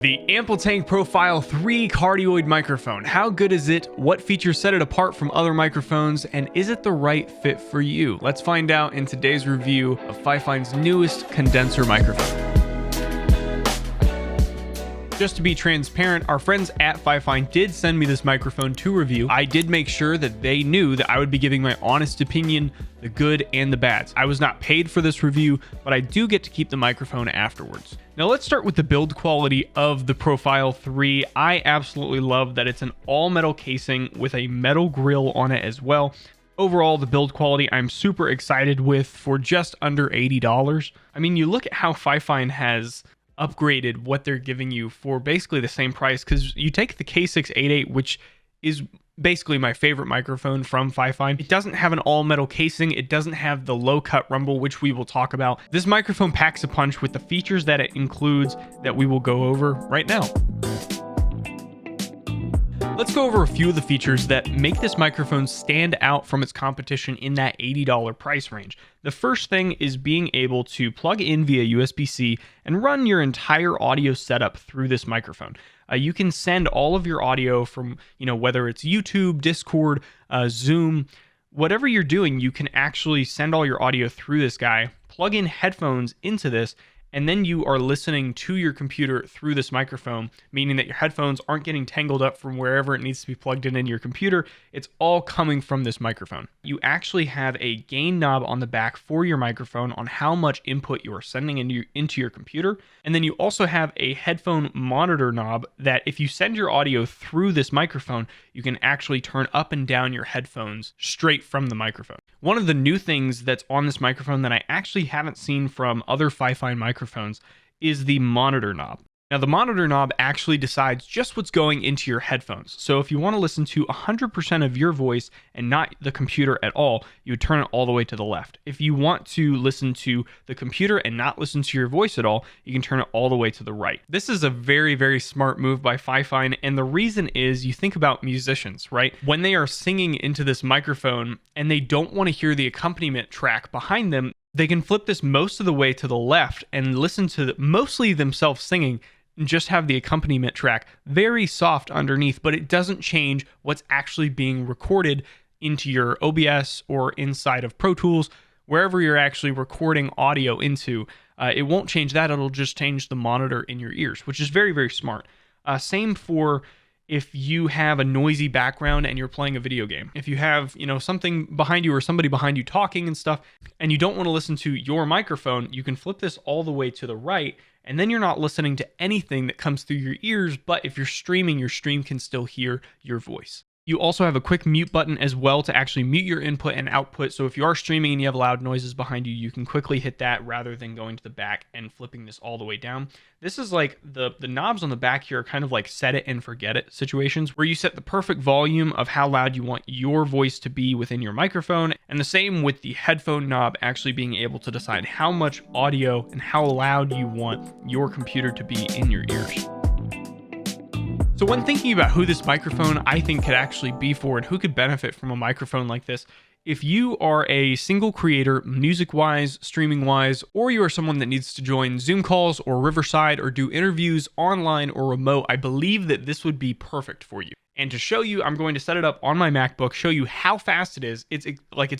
The Amplitank Profile 3 cardioid microphone. How good is it? What features set it apart from other microphones? And is it the right fit for you? Let's find out in today's review of FIFINE's newest condenser microphone. Just to be transparent, our friends at FIFINE did send me this microphone to review. I did make sure that they knew that I would be giving my honest opinion, the good and the bads. I was not paid for this review, but I do get to keep the microphone afterwards. Now let's start with the build quality of the Profile 3. I absolutely love that it's an all metal casing with a metal grill on it as well. Overall, the build quality I'm super excited with for just under $80. I mean, you look at how FIFINE has upgraded what they're giving you for basically the same price, because you take the K688, which is basically my favorite microphone from FIFINE. It doesn't have an all metal casing. It doesn't have the low cut rumble, which we will talk about. This microphone packs a punch with the features that it includes that we will go over right now. Let's go over a few of the features that make this microphone stand out from its competition in that $80 price range. The first thing is being able to plug in via USB-C and run your entire audio setup through this microphone. You can send all of your audio from, whether it's YouTube, Discord, Zoom, whatever you're doing, you can actually send all your audio through this guy, plug in headphones into this, and then you are listening to your computer through this microphone, meaning that your headphones aren't getting tangled up from wherever it needs to be plugged in your computer. It's all coming from this microphone. You actually have a gain knob on the back for your microphone on how much input you are sending into your computer. And then you also have a headphone monitor knob that if you send your audio through this microphone, you can actually turn up and down your headphones straight from the microphone. One of the new things that's on this microphone that I actually haven't seen from other FIFINE microphones is the monitor knob. Now, the monitor knob actually decides just what's going into your headphones. So if you want to listen to 100% of your voice and not the computer at all, you would turn it all the way to the left. If you want to listen to the computer and not listen to your voice at all, you can turn it all the way to the right. This is a very, very smart move by FIFINE. And the reason is, you think about musicians, right? When they are singing into this microphone and they don't want to hear the accompaniment track behind them, they can flip this most of the way to the left and listen to mostly themselves singing, and just have the accompaniment track very soft underneath, but it doesn't change what's actually being recorded into your OBS or inside of Pro Tools, wherever you're actually recording audio into. It won't change that. It'll just change the monitor in your ears, which is very, very smart. Same for if you have a noisy background and you're playing a video game. If you have, something behind you or somebody behind you talking and stuff, and you don't want to listen to your microphone, you can flip this all the way to the right, and then you're not listening to anything that comes through your ears, but if you're streaming, your stream can still hear your voice. You also have a quick mute button as well to actually mute your input and output. So if you are streaming and you have loud noises behind you, you can quickly hit that rather than going to the back and flipping this all the way down. This is like the knobs on the back here are kind of like set it and forget it situations where you set the perfect volume of how loud you want your voice to be within your microphone. And the same with the headphone knob actually being able to decide how much audio and how loud you want your computer to be in your ears. So when thinking about who this microphone I think could actually be for and who could benefit from a microphone like this, if you are a single creator, music-wise, streaming-wise, or you are someone that needs to join Zoom calls or Riverside or do interviews online or remote, I believe that this would be perfect for you. And to show you, I'm going to set it up on my MacBook, show you how fast it is. It's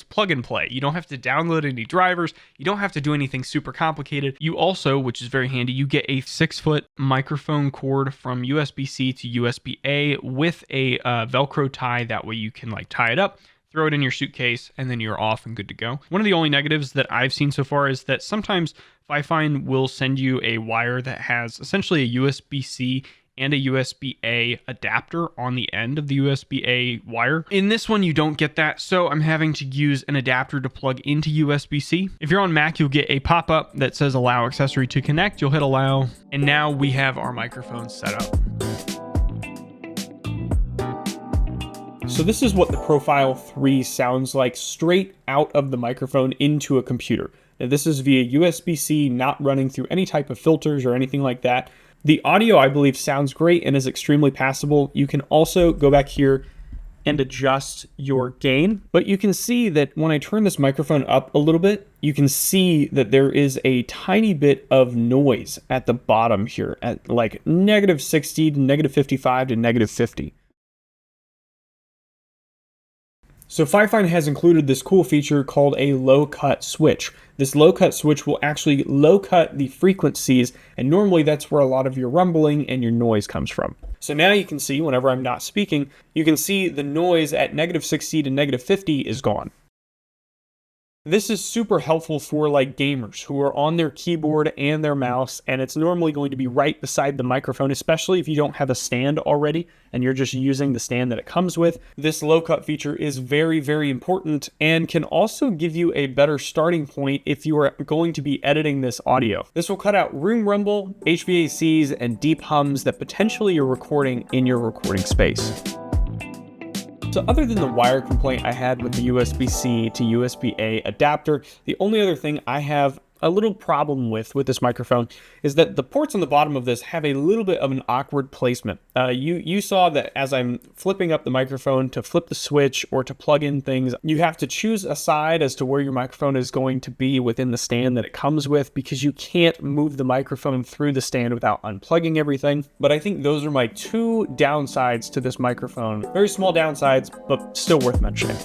plug and play. You don't have to download any drivers. You don't have to do anything super complicated. You also, which is very handy, you get a 6-foot microphone cord from USB-C to USB-A with a Velcro tie. That way you can tie it up, throw it in your suitcase, and then you're off and good to go. One of the only negatives that I've seen so far is that sometimes FIFINE will send you a wire that has essentially a USB-C and a USB-A adapter on the end of the USB-A wire. In this one, you don't get that, so I'm having to use an adapter to plug into USB-C. If you're on Mac, you'll get a pop-up that says allow accessory to connect. You'll hit allow, and now we have our microphone set up. So this is what the Profile 3 sounds like straight out of the microphone into a computer. Now, this is via USB-C, not running through any type of filters or anything like that. The audio, I believe, sounds great and is extremely passable. You can also go back here and adjust your gain. But you can see that when I turn this microphone up a little bit, you can see that there is a tiny bit of noise at the bottom here at like -60 to -55 to -50. So FIFINE has included this cool feature called a low cut switch. This low cut switch will actually low cut the frequencies, and normally that's where a lot of your rumbling and your noise comes from. So now you can see whenever I'm not speaking, you can see the noise at -60 to -50 is gone. This is super helpful for like gamers who are on their keyboard and their mouse, and it's normally going to be right beside the microphone, especially if you don't have a stand already and you're just using the stand that it comes with. This low cut feature is very, very important and can also give you a better starting point if you are going to be editing this audio. This will cut out room rumble, HVACs, and deep hums that potentially you're recording in your recording space. So other than the wire complaint I had with the USB-C to USB-A adapter, the only other thing I have a little problem with this microphone is that the ports on the bottom of this have a little bit of an awkward placement. You saw that as I'm flipping up the microphone to flip the switch or to plug in things, you have to choose a side as to where your microphone is going to be within the stand that it comes with, because you can't move the microphone through the stand without unplugging everything. But I think those are my two downsides to this microphone. Very small downsides, but still worth mentioning.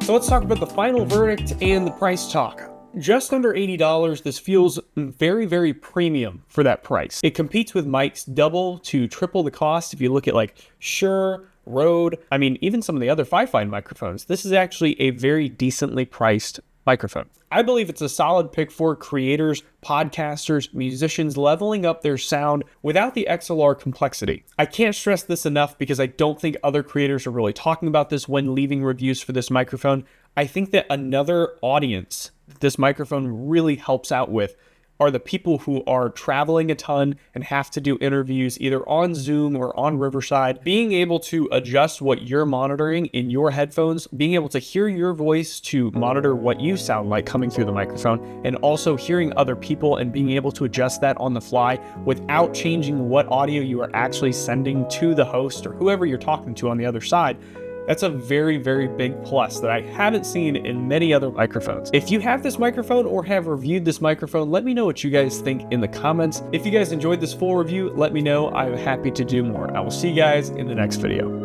So let's talk about the final verdict and the price talk. Just under $80, this feels very, very premium for that price. It competes with mics double to triple the cost. If you look at like Shure, Rode, I mean, even some of the other FIFINE microphones, this is actually a very decently priced microphone. I believe it's a solid pick for creators, podcasters, musicians leveling up their sound without the XLR complexity. I can't stress this enough because I don't think other creators are really talking about this when leaving reviews for this microphone. I think that another audience that this microphone really helps out with are the people who are traveling a ton and have to do interviews either on Zoom or on Riverside. Being able to adjust what you're monitoring in your headphones, being able to hear your voice to monitor what you sound like coming through the microphone, and also hearing other people and being able to adjust that on the fly without changing what audio you are actually sending to the host or whoever you're talking to on the other side. That's a very, very big plus that I haven't seen in many other microphones. If you have this microphone or have reviewed this microphone, let me know what you guys think in the comments. If you guys enjoyed this full review, let me know. I'm happy to do more. I will see you guys in the next video.